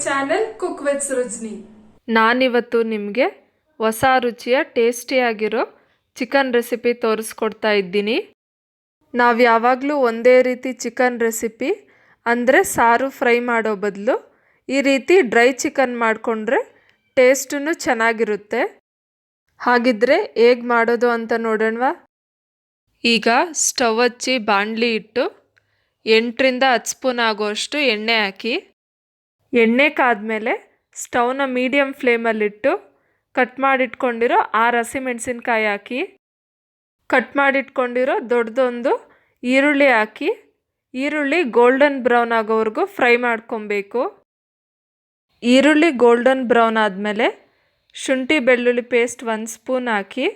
Channel cook with ಸೃಜ್ನಿ. ನಾನಿವತ್ತು ನಿಮಗೆ ಹೊಸ ರುಚಿಯ ಟೇಸ್ಟಿಯಾಗಿರೋ ಚಿಕನ್ ರೆಸಿಪಿ ತೋರಿಸ್ಕೊಡ್ತಾ ಇದ್ದೀನಿ. ನಾವು ಯಾವಾಗಲೂ ಒಂದೇ ರೀತಿ ಚಿಕನ್ ರೆಸಿಪಿ ಅಂದರೆ ಸಾರು ಫ್ರೈ ಮಾಡೋ ಬದಲು ಈ ರೀತಿ ಡ್ರೈ ಚಿಕನ್ ಮಾಡಿಕೊಂಡ್ರೆ ಟೇಸ್ಟೂ ಚೆನ್ನಾಗಿರುತ್ತೆ. ಹಾಗಿದ್ರೆ ಹೇಗೆ ಮಾಡೋದು ಅಂತ ನೋಡೋಣವಾ? ಈಗ ಸ್ಟವ್ ಹಚ್ಚಿ ಬಾಣಲಿ ಇಟ್ಟು 8ರಿಂದ 10 ಸ್ಪೂನ್ ಆಗುವಷ್ಟು ಎಣ್ಣೆ ಹಾಕಿ, ಎಣ್ಣೆ ಕಾದ್ಮೇಲೆ ಸ್ಟವ್ನ ಮೀಡಿಯಮ್ ಫ್ಲೇಮಲ್ಲಿಟ್ಟು ಕಟ್ ಮಾಡಿಟ್ಕೊಂಡಿರೋ 6 ಹಸಿಮೆಣಸಿನ್ಕಾಯಿ ಹಾಕಿ, ಕಟ್ ಮಾಡಿಟ್ಕೊಂಡಿರೋ ದೊಡ್ಡದೊಂದು ಈರುಳ್ಳಿ ಹಾಕಿ, ಈರುಳ್ಳಿ ಗೋಲ್ಡನ್ ಬ್ರೌನ್ ಆಗೋವರೆಗೂ ಫ್ರೈ ಮಾಡ್ಕೊಬೇಕು. ಈರುಳ್ಳಿ ಗೋಲ್ಡನ್ ಬ್ರೌನ್ ಆದಮೇಲೆ ಶುಂಠಿ ಬೆಳ್ಳುಳ್ಳಿ ಪೇಸ್ಟ್ 1 ಸ್ಪೂನ್ ಹಾಕಿ,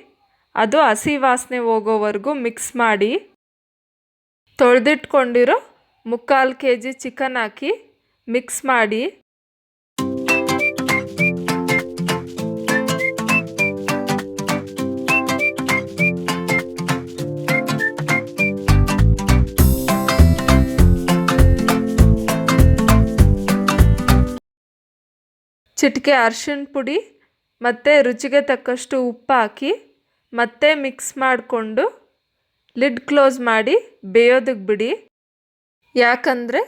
ಅದು ಹಸಿ ವಾಸನೆ ಹೋಗೋವರೆಗೂ ಮಿಕ್ಸ್ ಮಾಡಿ, ತೊಳೆದಿಟ್ಕೊಂಡಿರೋ 3/4 kg ಚಿಕನ್ ಹಾಕಿ ಮಿಕ್ಸ್ ಮಾಡಿ, ಚಿಟಿಕೆ ಅರಿಶಿನ ಪುಡಿ ಮತ್ತು ರುಚಿಗೆ ತಕ್ಕಷ್ಟು ಉಪ್ಪು ಹಾಕಿ ಮತ್ತೆ ಮಿಕ್ಸ್ ಮಾಡಿಕೊಂಡು ಲಿಡ್ ಕ್ಲೋಸ್ ಮಾಡಿ ಬೇಯೋದಕ್ಕೆ ಬಿಡಿ. ಯಾಕಂದರೆ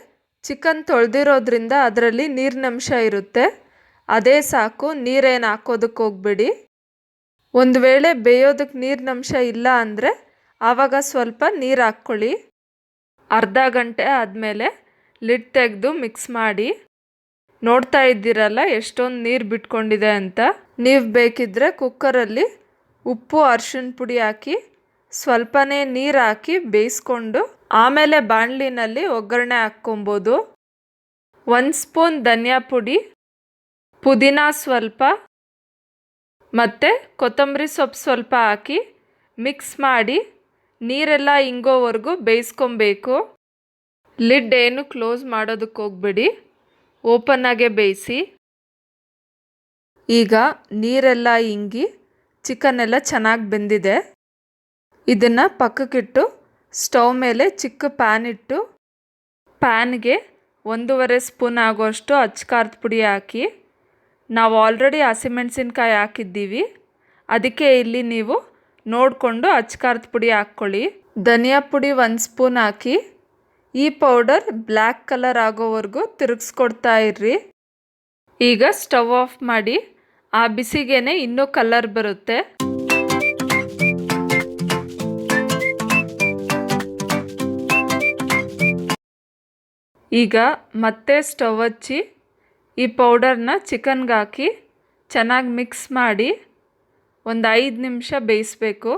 ಚಿಕನ್ ತೊಳೆದಿರೋದ್ರಿಂದ ಅದರಲ್ಲಿ ನೀರಿನಂಶ ಇರುತ್ತೆ, ಅದೇ ಸಾಕು, ನೀರೇನು ಹಾಕೋದಕ್ಕೆ ಹೋಗ್ಬೇಡಿ. ಒಂದು ವೇಳೆ ಬೇಯೋದಕ್ಕೆ ನೀರಿನಂಶ ಇಲ್ಲ ಅಂದರೆ ಆವಾಗ ಸ್ವಲ್ಪ ನೀರು ಹಾಕ್ಕೊಳ್ಳಿ. ಅರ್ಧ ಗಂಟೆ ಆದಮೇಲೆ ಲಿಡ್ ತೆಗೆದು ಮಿಕ್ಸ್ ಮಾಡಿ. ನೋಡ್ತಾ ಇದ್ದೀರಲ್ಲ ಎಷ್ಟೊಂದು ನೀರು ಬಿಟ್ಕೊಂಡಿದೆ ಅಂತ. ನೀವು ಬೇಕಿದ್ದರೆ ಕುಕ್ಕರಲ್ಲಿ ಉಪ್ಪು ಅರಿಶಿನ ಪುಡಿ ಹಾಕಿ ಸ್ವಲ್ಪನೇ ನೀರು ಹಾಕಿ ಬೇಯಿಸ್ಕೊಂಡು ಆಮೇಲೆ ಬಾಣಲಿನಲ್ಲಿ ಒಗ್ಗರಣೆ ಹಾಕ್ಕೊಬೋದು. 1 ಸ್ಪೂನ್ ಧನಿಯಾ ಪುಡಿ, ಪುದೀನ ಸ್ವಲ್ಪ ಮತ್ತು ಕೊತ್ತಂಬರಿ ಸೊಪ್ಪು ಸ್ವಲ್ಪ ಹಾಕಿ ಮಿಕ್ಸ್ ಮಾಡಿ ನೀರೆಲ್ಲ ಇಂಗೋವರೆಗೂ ಬೇಯಿಸ್ಕೊಬೇಕು. ಲಿಡ್ ಏನು ಕ್ಲೋಸ್ ಮಾಡೋದಕ್ಕೆ ಹೋಗ್ಬೇಡಿ, ಓಪನ್ನಾಗೆ ಬೇಯಿಸಿ. ಈಗ ನೀರೆಲ್ಲ ಇಂಗಿ ಚಿಕನ್ ಎಲ್ಲ ಚೆನ್ನಾಗಿ ಬೆಂದಿದೆ. ಇದನ್ನು ಪಕ್ಕಕ್ಕಿಟ್ಟು ಸ್ಟವ್ ಮೇಲೆ ಚಿಕ್ಕ ಪ್ಯಾನ್ ಇಟ್ಟು ಪ್ಯಾನ್ಗೆ 1.5 ಸ್ಪೂನ್ ಆಗುವಷ್ಟು ಅಚ್ಚಕಾರದ ಪುಡಿ ಹಾಕಿ, ನಾವು ಆಲ್ರೆಡಿ ಹಸಿಮೆಣಸಿನ್ಕಾಯಿ ಹಾಕಿದ್ದೀವಿ, ಅದಕ್ಕೆ ಇಲ್ಲಿ ನೀವು ನೋಡಿಕೊಂಡು ಅಚ್ಚಕಾರದ ಪುಡಿ ಹಾಕ್ಕೊಳ್ಳಿ. ಧನಿಯಾ ಪುಡಿ 1 ಸ್ಪೂನ್ ಹಾಕಿ ಈ ಪೌಡರ್ ಬ್ಲ್ಯಾಕ್ ಕಲರ್ ಆಗೋವರೆಗೂ ತಿರುಗಿಸ್ಕೊಡ್ತಾ ಇರ್ರಿ. ಈಗ ಸ್ಟವ್ ಆಫ್ ಮಾಡಿ, ಆ ಬಿಸಿಗೇನೆ ಇನ್ನೂ ಕಲರ್ ಬರುತ್ತೆ. ಈಗ ಮತ್ತೆ ಸ್ಟವ್ ಹಚ್ಚಿ ಈ ಪೌಡರ್ನ ಚಿಕನ್ಗೆ ಹಾಕಿ ಚೆನ್ನಾಗಿ ಮಿಕ್ಸ್ ಮಾಡಿ ಒಂದು 5 ನಿಮಿಷ ಬೇಯಿಸಬೇಕು.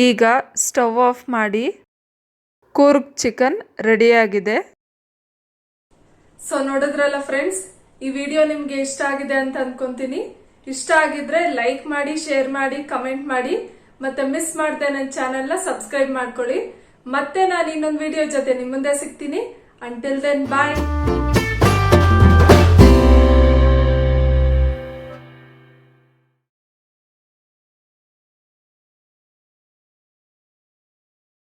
ಈಗ ಸ್ಟವ್ ಆಫ್ ಮಾಡಿ, ಕೂರ್ಗ್ ಚಿಕನ್ ರೆಡಿಯಾಗಿದೆ. ಸೊ ನೋಡಿದ್ರಲ್ಲ ಫ್ರೆಂಡ್ಸ್, ಈ ವಿಡಿಯೋ ನಿಮ್ಗೆ ಇಷ್ಟ ಆಗಿದೆ ಅಂತ ಅನ್ಕೊಂತೀನಿ. ಇಷ್ಟ ಆಗಿದ್ರೆ ಲೈಕ್ ಮಾಡಿ, ಶೇರ್ ಮಾಡಿ, ಕಮೆಂಟ್ ಮಾಡಿ, ಮತ್ತೆ ಮಿಸ್ ಮಾಡದೆ ನನ್ನ ಚಾನೆಲ್ನ ಸಬ್ಸ್ಕ್ರೈಬ್ ಮಾಡ್ಕೊಳ್ಳಿ. ಮತ್ತೆ ನಾನು ಇನ್ನೊಂದು ವಿಡಿಯೋ ಜೊತೆ ನಿಮ್ಮ ಮುಂದೆ ಸಿಗ್ತೀನಿ. ಅಂಟಿಲ್ ದೆನ್ ಬಾಯ್.